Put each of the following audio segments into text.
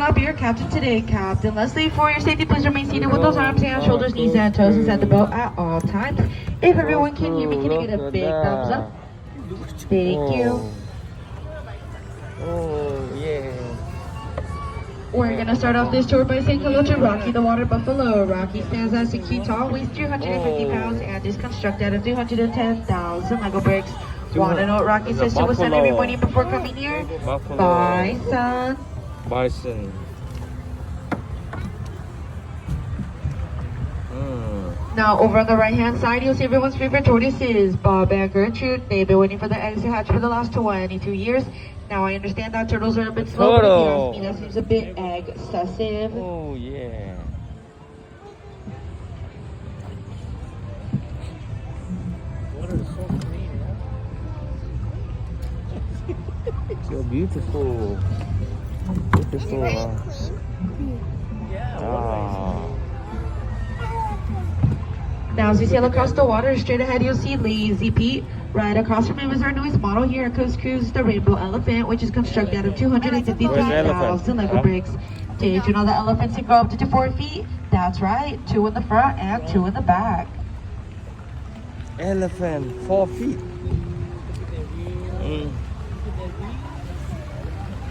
I'll be your captain today, Captain Leslie. For your safety, please remain seated with those arms, hands, shoulders, knees, and toes inside the boat at all times. If everyone can hear me, can I get a big thumbs up? Thank you. Oh, yeah. We're gonna start off this tour by saying hello to Rocky the Water Buffalo. Rocky stands at 6 feet tall, weighs 350 pounds, and is constructed of 210,000 Lego bricks. Wanna know what Rocky says to us son every morning before coming here? Buffalo. Bye, son. Bison. Now, over on the right-hand side, you'll see everyone's favorite tortoises, Bob and Gertrude. They've been waiting for the eggs to hatch for the last 22 years. Now, I understand that turtles are a bit slow, but if you ask me, that seems a bit excessive. Oh, yeah. Water is so clean, yeah? So beautiful. Beautiful. Ah. Now, as we sail across the water, straight ahead you'll see Lazy Pete. Right across from him is our newest model here at Coast Cruise, the Rainbow Elephant, which is constructed out of 253,000 Lego bricks. Did you know that elephants can grow up to 4 feet? That's right, 2 in the front and 2 in the back. Elephant, 4 feet.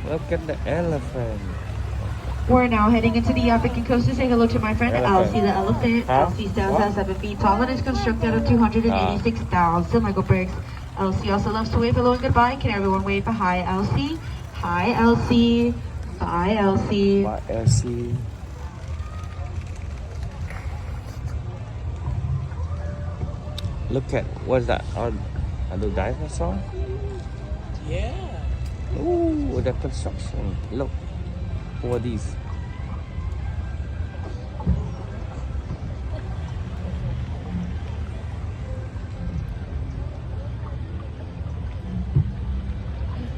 Look at the elephant. We're now heading into the African coast to say hello to my friend Elsie the elephant. Elsie stands at 7 feet tall and is constructed of 286,000 Lego bricks. Elsie also loves to wave hello and goodbye. Can everyone wave a hi, Elsie? Hi, Elsie. Bye, Elsie. Bye, Elsie. Look at, what's that? Are the dinosaurs? Yeah. Ooh, the construction. Look. Who are these?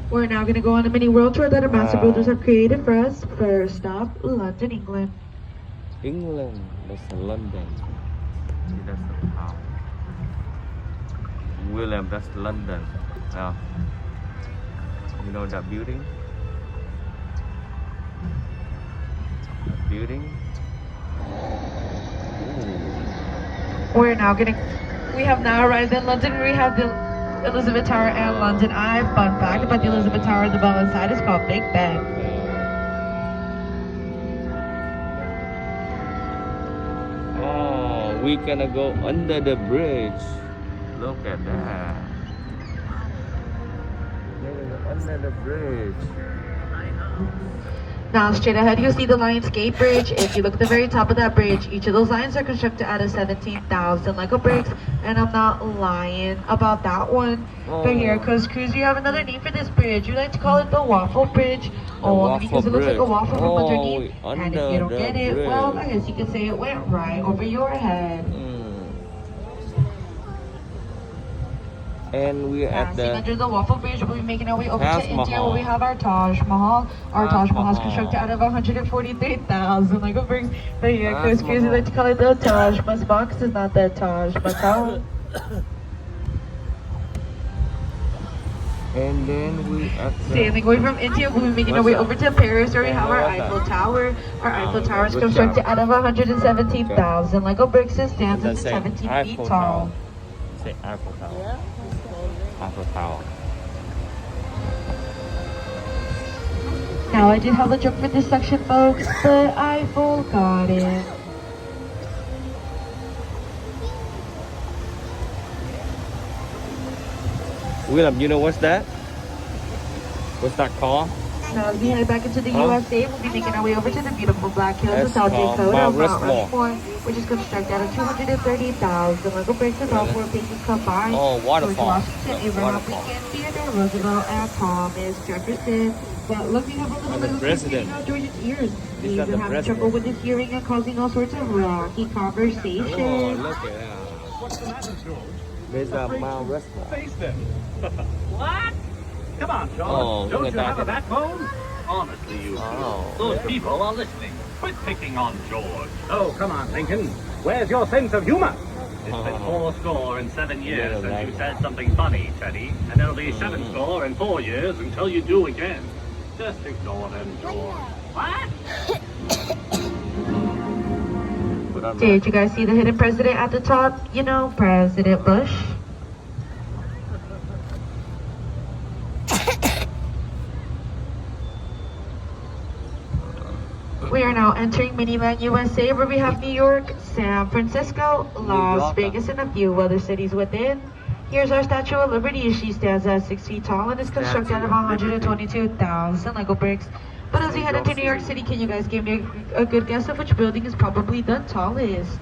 We're now going to go on a mini world tour that our master builders have created for us. First stop, London, England. England. That's London. See, that's the town. William, that's London. Now, you know that building? Building. We're now we have now arrived in London. We have the Elizabeth Tower and London Eye. Fun fact about the Elizabeth Tower, the bell inside is called Big Ben. Oh, we're gonna go under the bridge. Look at that. We're gonna go under the bridge. Now, straight ahead, you'll see the Lions Gate Bridge. If you look at the very top of that bridge, each of those lines are constructed out of 17,000 Lego bricks. And I'm not lying about that one. But here at Coast Cruise, we have another name for this bridge. We like to call it the Waffle Bridge. Only because it looks like a waffle from underneath. And if you don't get it, well, I guess you could say it went right over your head. And we're at the under the Waffle Bridge. We'll be making our way over to India where we have our Taj Mahal. Our Taj Mahal is constructed out of 143,000 Lego bricks. But here at Coast Cruise, we like to call it the Taj Mahal because it's not the Taj Mahal. And then we at the Sailing away from India, we'll be making our way over to Paris where we have our Eiffel Tower. Our Eiffel Tower is constructed out of 117,000 Lego bricks and stands at 17 feet tall. Say Eiffel Tower. Yeah. Eiffel Tower. Now, I did have a joke for this section, folks, but I forgot it. William, you know what's that? What's that called? Now, as we head back into the USA, we'll be making our way over to the beautiful Black Hills of South Dakota, Mount Rushmore, which is constructed out of 230,000 Lego bricks with all 4 pieces combined. Oh, waterfall. George Washington, Abraham Lincoln, Theodore Roosevelt, and Thomas Jefferson. But look, we have a little bit of president. George's ears. He's been having trouble with his hearing and causing all sorts of rocky conversations. Oh, look at that. What's the matter, George? There's a Mount Rushmore. Face them. What? Come on, George. Oh, Don't you have a that. backbone? Honestly, you Oh. do. Those people are listening. Quit picking on George. Oh, come on, Lincoln. Where's your sense of humor? It's been 407 years since you said something funny, Teddy. And it'll be 7 score and 4 years until you do again. Just ignore them, George. What? Did you guys see the hidden president at the top? You know, President Bush. We are now entering Minivan USA, where we have New York, San Francisco, Las Vegas, and a few other cities within. Here's our Statue of Liberty. She stands at 6 feet tall and is constructed out of 122,000 Lego bricks. But as we head into New York City, can you guys give me a good guess of which building is probably the tallest?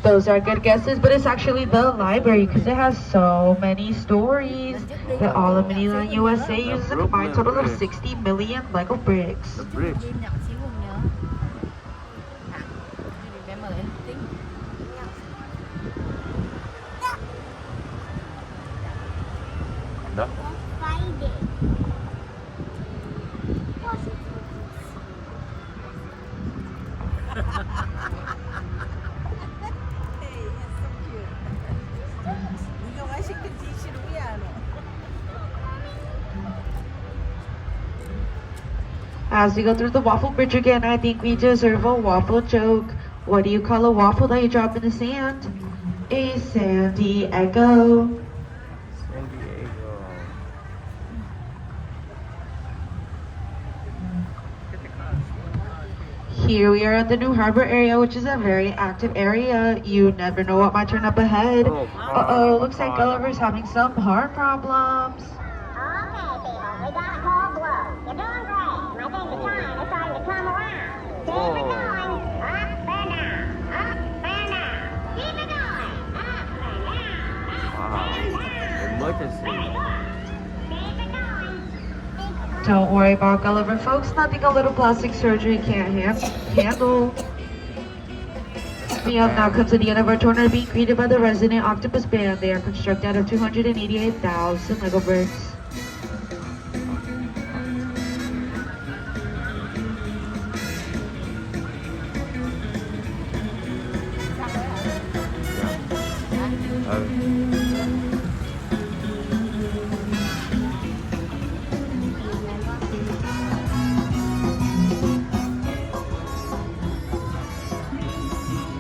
Those are good guesses, but it's actually the library because it has so many stories. That all of Minivan USA uses a combined total of 60 million Lego bricks. The bridge. Im lặng xíu không nhớ. Remember anything? Đó. As we go through the waffle bridge again, I think we deserve a waffle joke. What do you call a waffle that you drop in the sand? A San Diego. San Diego. Here we are at the New Harbor area, which is a very active area. You never know what might turn up ahead. Uh-oh, looks like Gulliver's having some heart problems. Emergency. Don't worry about Gulliver, folks. Nothing a little plastic surgery can't handle. We up now comes to the end of our tour, and are being greeted by the resident octopus band. They are constructed out of 288,000 Lego bricks. Yeah.